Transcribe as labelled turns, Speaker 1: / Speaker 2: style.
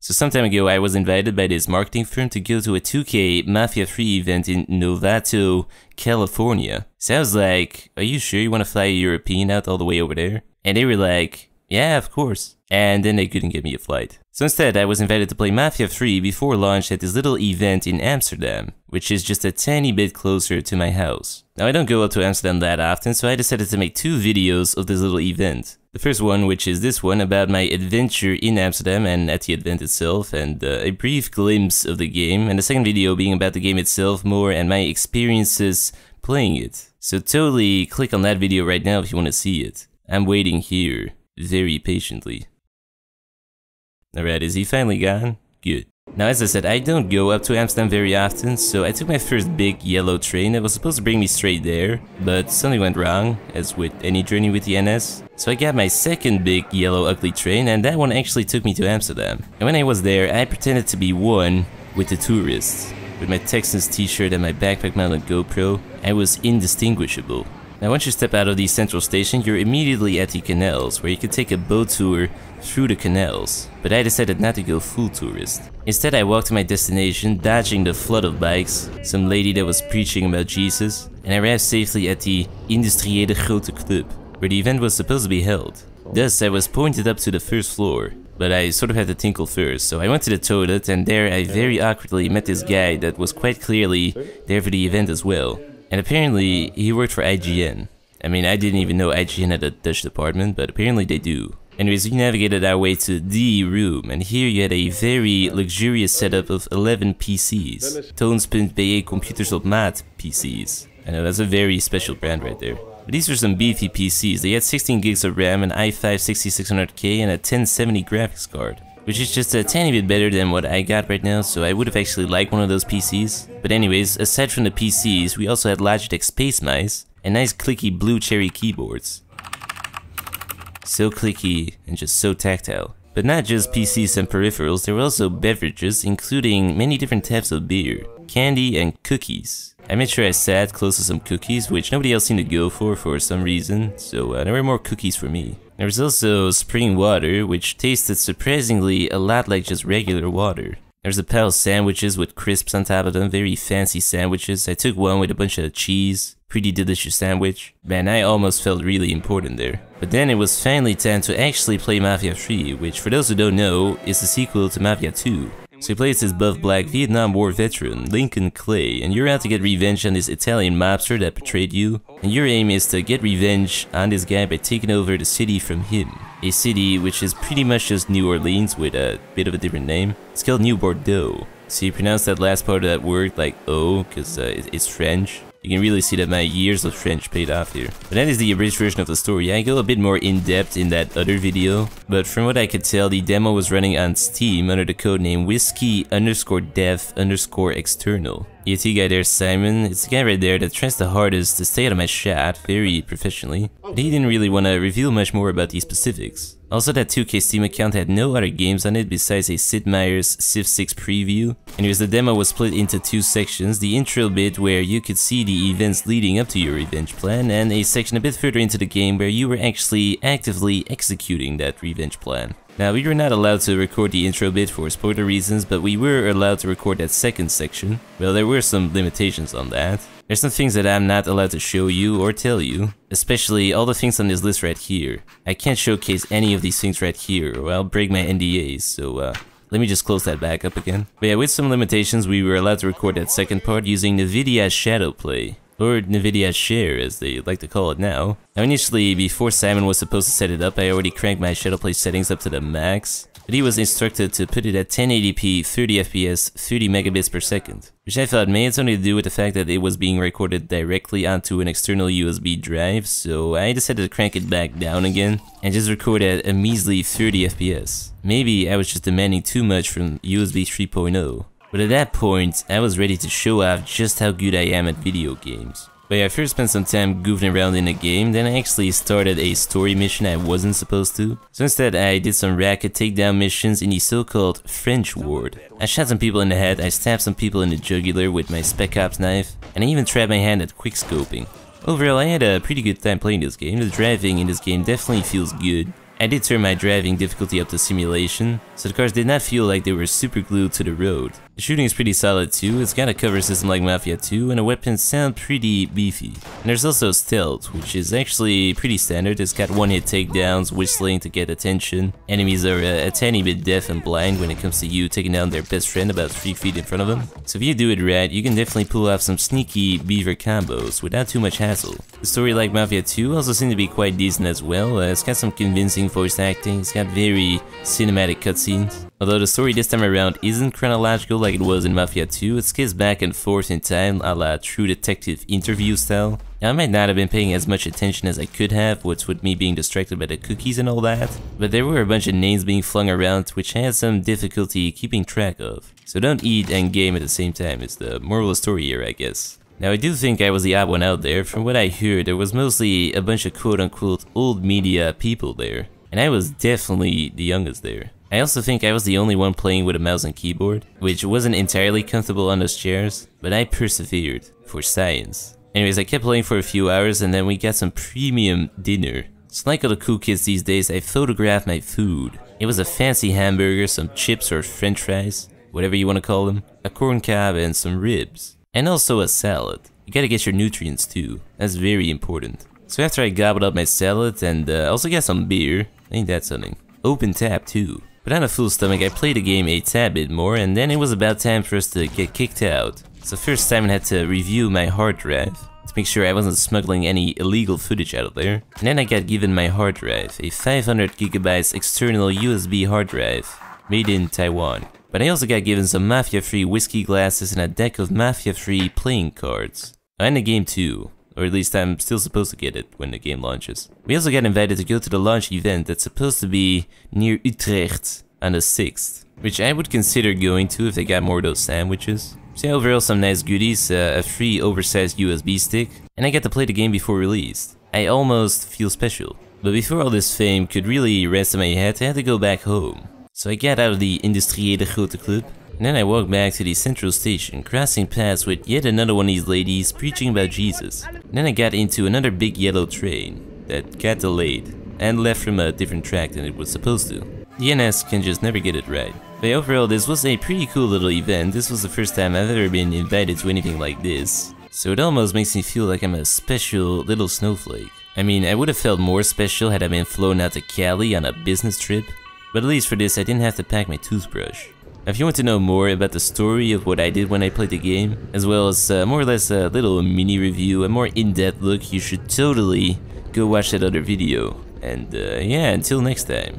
Speaker 1: So some time ago I was invited by this marketing firm to go to a 2K Mafia 3 event in Novato, California. So I was like, are you sure you want to fly a European out all the way over there? And they were like, yeah, of course. And then they couldn't get me a flight. So instead I was invited to play Mafia 3 before launch at this little event in Amsterdam, which is just a tiny bit closer to my house. Now I don't go up to Amsterdam that often, so I decided to make 2 videos of this little event. The first one, which is this one, about my adventure in Amsterdam and at the event itself, and a brief glimpse of the game, and the second video being about the game itself more and my experiences playing it. So totally click on that video right now if you want to see it. I'm waiting here, very patiently. Alright, is he finally gone? Good. Now as I said, I don't go up to Amsterdam very often, so I took my first big yellow train that was supposed to bring me straight there, but something went wrong, as with any journey with the NS. So I got my second big yellow ugly train, and that one actually took me to Amsterdam. And when I was there, I pretended to be one with the tourists. With my Texans t-shirt and my backpack mounted GoPro, I was indistinguishable. Now once you step out of the central station, you're immediately at the canals, where you can take a boat tour through the canals. But I decided not to go full tourist. Instead I walked to my destination, dodging the flood of bikes, some lady that was preaching about Jesus, and I arrived safely at the Industriële Grote Club, where the event was supposed to be held. Thus I was pointed up to the first floor, but I sort of had to tinkle first, so I went to the toilet, and there I very awkwardly met this guy that was quite clearly there for the event as well. And apparently he worked for IGN. I mean, I didn't even know IGN had a Dutch department, but apparently they do. Anyways, we navigated our way to the room, and here you had a very luxurious setup of 11 PCs. Toons.be computers op maat PCs. I know, that's a very special brand right there. But these are some beefy PCs. They had 16 gigs of RAM, an i5 6600K, and a 1070 graphics card, which is just a tiny bit better than what I got right now, so I would have actually liked one of those PCs. But anyways, aside from the PCs, we also had Logitech Space Mice and nice clicky blue cherry keyboards. So clicky and just so tactile. But not just PCs and peripherals, there were also beverages, including many different types of beer, candy, and cookies. I made sure I sat close to some cookies, which nobody else seemed to go for some reason, so there were more cookies for me. There was also spring water, which tasted surprisingly a lot like just regular water. There's a pile of sandwiches with crisps on top of them, very fancy sandwiches. I took one with a bunch of cheese, pretty delicious sandwich. Man, I almost felt really important there. But then it was finally time to actually play Mafia 3, which for those who don't know, is the sequel to Mafia 2. So you play as this buff black Vietnam War veteran, Lincoln Clay, and you're out to get revenge on this Italian mobster that betrayed you. And your aim is to get revenge on this guy by taking over the city from him. A city which is pretty much just New Orleans with a bit of a different name. It's called New Bordeaux. So you pronounce that last part of that word like O, because it's French. You can really see that my years of French paid off here. But that is the abridged version of the story. I go a bit more in depth in that other video, but from what I could tell, the demo was running on Steam under the codename whiskey_dev_external. ET guy there, Simon, it's the guy right there that tries the hardest to stay out of my shot, very professionally. But he didn't really want to reveal much more about the specifics. Also, that 2K Steam account had no other games on it besides a Sid Meier's Civ 6 preview. Anyways, the demo was split into 2 sections, the intro bit where you could see the events leading up to your revenge plan, and a section a bit further into the game where you were actually actively executing that revenge plan. Now, we were not allowed to record the intro bit for spoiler reasons, but we were allowed to record that second section. Well, there were some limitations on that. There's some things that I'm not allowed to show you or tell you, especially all the things on this list right here. I can't showcase any of these things right here, or I'll break my NDAs, so let me just close that back up again. But yeah, with some limitations, we were allowed to record that second part using NVIDIA Shadowplay, or NVIDIA Share as they like to call it now. Now initially, before Simon was supposed to set it up, I already cranked my Shadowplay settings up to the max, but he was instructed to put it at 1080p, 30 FPS, 30 megabits per second, which I thought may have something to do with the fact that it was being recorded directly onto an external USB drive, so I decided to crank it back down again and just record at a measly 30 FPS. Maybe I was just demanding too much from USB 3.0. But at that point, I was ready to show off just how good I am at video games. But yeah, I first spent some time goofing around in the game, then I actually started a story mission I wasn't supposed to. So instead I did some racket takedown missions in the so-called French ward. I shot some people in the head, I stabbed some people in the jugular with my Spec Ops knife, and I even tried my hand at quickscoping. Overall, I had a pretty good time playing this game. The driving in this game definitely feels good. I did turn my driving difficulty up to simulation, so the cars did not feel like they were super glued to the road. The shooting is pretty solid too, it's got a cover system like Mafia 2, and the weapons sound pretty beefy. And there's also stealth, which is actually pretty standard. It's got one-hit takedowns, whistling to get attention. Enemies are a tiny bit deaf and blind when it comes to you taking down their best friend about 3 feet in front of them. So if you do it right, you can definitely pull off some sneaky beaver combos without too much hassle. The story like Mafia 2 also seems to be quite decent as well. It's got some convincing voice acting, it's got very cinematic cutscenes. Although the story this time around isn't chronological like it was in Mafia 2, it skips back and forth in time a la True Detective interview style. Now I might not have been paying as much attention as I could have, what's with me being distracted by the cookies and all that, but there were a bunch of names being flung around which I had some difficulty keeping track of. So don't eat and game at the same time is the moral of the story here, I guess. Now I do think I was the odd one out there. From what I heard, there was mostly a bunch of quote-unquote old media people there, and I was definitely the youngest there. I also think I was the only one playing with a mouse and keyboard, which wasn't entirely comfortable on those chairs, but I persevered, for science. Anyways, I kept playing for a few hours and then we got some premium dinner. So like all the cool kids these days, I photographed my food. It was a fancy hamburger, some chips or french fries, whatever you want to call them, a corn cob and some ribs. And also a salad. You gotta get your nutrients too, that's very important. So after I gobbled up my salad and also got some beer, ain't that something? Open tap too. But on a full stomach, I played the game a tad bit more, and then it was about time for us to get kicked out. So first time I had to review my hard drive, to make sure I wasn't smuggling any illegal footage out of there. And then I got given my hard drive, a 500 gigabytes external USB hard drive, made in Taiwan. But I also got given some Mafia-free whiskey glasses and a deck of Mafia-free playing cards. And the game too. Or at least I'm still supposed to get it when the game launches. We also got invited to go to the launch event that's supposed to be near Utrecht on the 6th, which I would consider going to if they got more of those sandwiches. So overall some nice goodies, a free oversized USB stick, and I got to play the game before release. I almost feel special. But before all this fame could really rest on my head, I had to go back home. So I got out of the Industriële Grote Club, and then I walked back to the central station, crossing paths with yet another one of these ladies preaching about Jesus. And then I got into another big yellow train that got delayed and left from a different track than it was supposed to. The NS can just never get it right. But overall, this was a pretty cool little event. This was the first time I've ever been invited to anything like this. So it almost makes me feel like I'm a special little snowflake. I mean, I would have felt more special had I been flown out to Cali on a business trip. But at least for this, I didn't have to pack my toothbrush. Now, if you want to know more about the story of what I did when I played the game, as well as more or less a little mini review, a more in-depth look, you should totally go watch that other video. And yeah, until next time.